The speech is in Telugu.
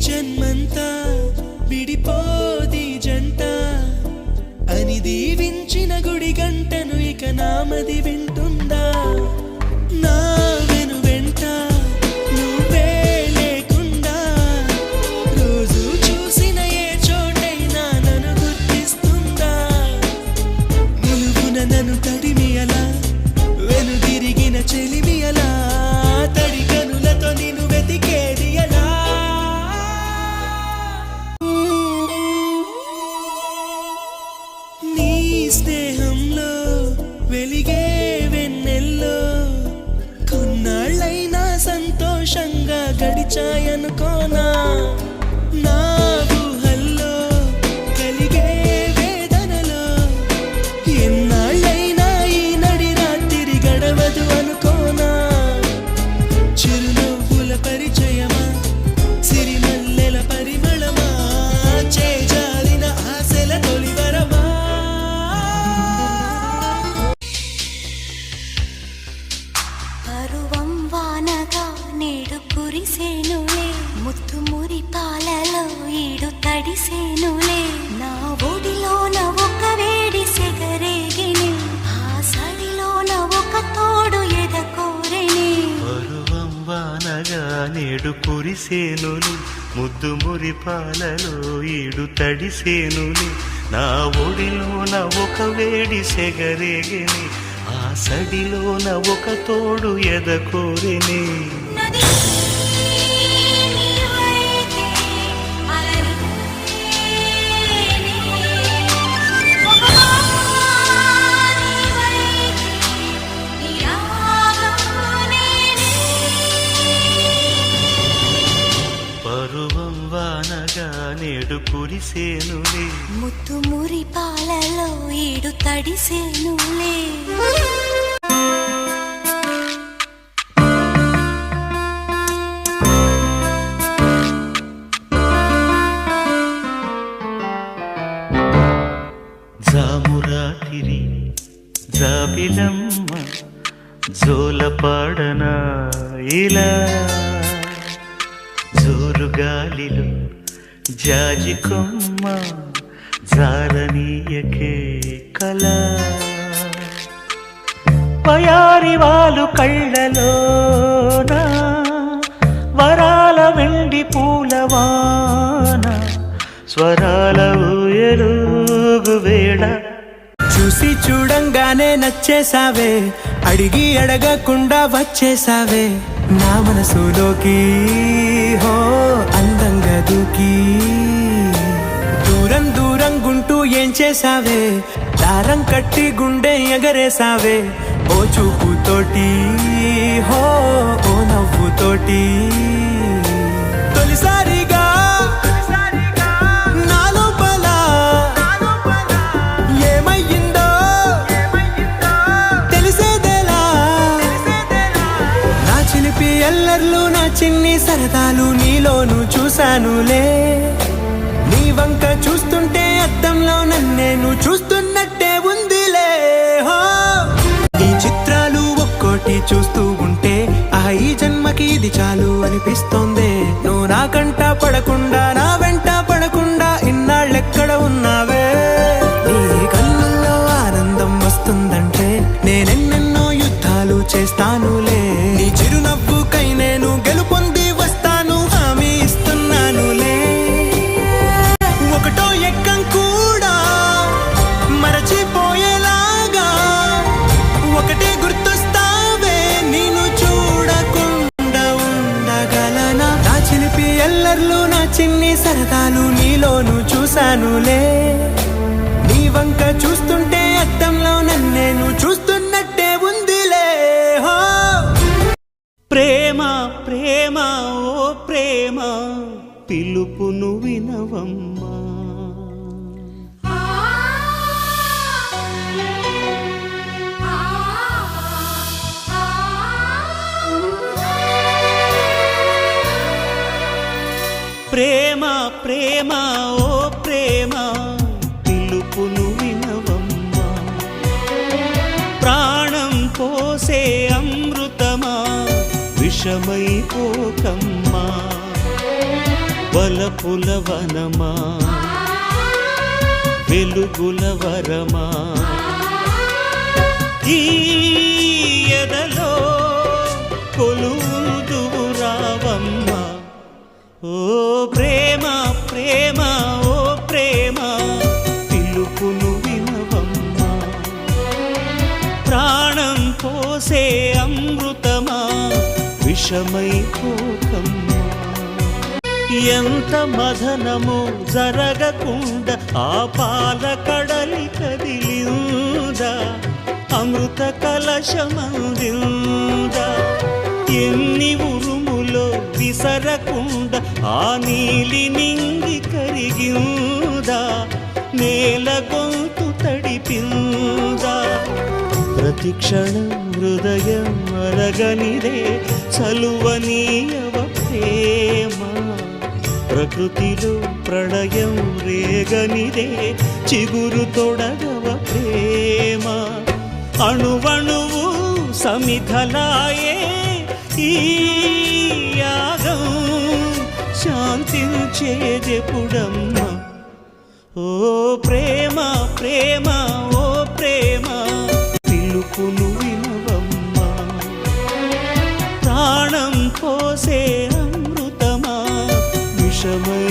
జన్మంతా విడిపోది జంట అని దీవించిన గుడి గంటను ఇక నామది వింటుందా? నా వెను వెంట నువ్వే లేకుండా రోజు చూసిన ఏ చోటైనా నన్ను గుర్తిస్తుందా? నిలువున నన్ను తడిమియలా వెను తిరిగిన చెలిమియలా తడి కనులతో నిన్ను వెతికేది ఎలా? నీ స్నేహంలో వెలిగే వెన్నెల్లో కొన్నాళ్ళైనా సంతోషంగా గడిచాయనుకోనా? నా ఊహల్లో కలిగే వేదనలో ఎన్నాళ్ళైనా ఈ నడి రాత్రి గడవదు అనుకోనా? చిరునవ్వుల పరిచయమా సిరిమల్లెల పరిమళమా చేజారిన ఆశల తొలివరమా? పరువం వానగా నేడు కురిసేనులే ముత్తు మురి పాలలో ఈడు తడిసేనులే నా ఒడిలోన ఒక వేడి సెగరేగిని ఆ సడిలోన ఒక తోడు ఎదకోరెని పరువం వానగా నేడు కురిసేనులే ముద్దు మురి పాలలో ఈడు తడిసేనులే నా ఒడిలోన ఒక వేడి సెగరేగిని ఆ సడిలోన ఒక తోడు ఎదకోరెని పరువం వానగా నేడు కురిసేనులే ముత్తు మురి పాలలో ఈడు తడిసేనులే జామురాతిరి జాబిలమ్మ జోలపాడనా ఇలా జోరుగాలిలో జాజి కొమ్మ జారనీయకే కళ పయారి వాళ్ళు కళ్ళలోన వరాల వెండి పూలవాన స్వరాల ఊయలుగు వేళ చూసి చూడంగానే నచ్చేసావే అడిగి అడగకుండా వచ్చేసావే నా మనసులోకి హో అందంగా దూకి దూరం దూరం గుంటూ ఏం చేసావే దారం కట్టి గుండె ఎగరేసావే ఓ చూపుతోటి హో ఓ నవ్వుతోటి తొలిసారిగా నా లోపల ఏమయ్యిందో తెలిసేదేలా నా చిలిపి ఎల్లర్లు నా చిన్ని సరదాలు నీలోను చూశానులే నీ వంక చూస్తుంటే అద్దంలో నన్నేను చూస్తున్నట్టే ఉందిలే హో ఈ చిత్రాలు ఒక్కోటి చూస్తూ ఉంటే ఆ ఈ జన్మకి ఇది చాలు అనిపిస్తోందే నువ్వు నా కంట పడకుండా నా వెంట పడకుండా ఇన్నాళ్ళెక్కడ ఉన్నావే నీ కళ్ళల్లో ఆనందం వస్తుందంటే నేనెన్నెన్నో యుద్ధాలు చేస్తానులే నీ చిరునవ్వుకై నేను గెలుపొంది వస్తాను హామీ ఇస్తున్నానులే ఒకటో ఎక్కం కూడా మరచిపోయేలాగా ఒకటే గుర్తొస్తావే నేను చూడకుండా ఉండగలనా నా చిలిపి ఎల్లర్లు నా చిన్ని సరదాలు నీలోను చూశానులే నీ వంక చూస్తుంటే అద్దంలో నన్నేను చూస్తున్నట్టే ఉందిలే హో ప్రేమ ప్రేమ ఓ ప్రేమ పిలుపును వినవమ్మా ప్రేమ ప్రేమ ఓ ప్రేమ పిలుపును వినవమ్మా ప్రాణం పోసే అమృతమా విషమైపోకమ్మా వలపుల వనమా వెలుగుల వరమా ఈ ఎదలో కొలువుదువు రావమ్మా ఓ ప్రేమ ప్రేమ ఓ ప్రేమ పిలుపును వినవమ్మా ప్రాణం పోసే అమృతమా విషమై పోకమ్మా ఎంత మదనము జరగకుండా ఆ పాల కడలి కదిలిందా అమృత కలశమందిందా ఎన్ని ఉరుములో విసరకుండా ఆ నీలి నింగి కరిగిందా నేల గొంతు తడిపిందా ప్రతి క్షణం హృదయం అరగనిదే చలువనీయవ ప్రేమ ప్రకృతిలో ప్రళయం రేగనిదే చిగురు తొడగవ ప్రేమ అణువణువు సమిధలాయే ఈ యాగం శాంతించేదెప్పుడమ్మా ఓ ప్రేమ ప్రేమ ఓ ప్రేమ పిలుపును వినవమ్మా ప్రాణం పోసే అమృతమా విషమై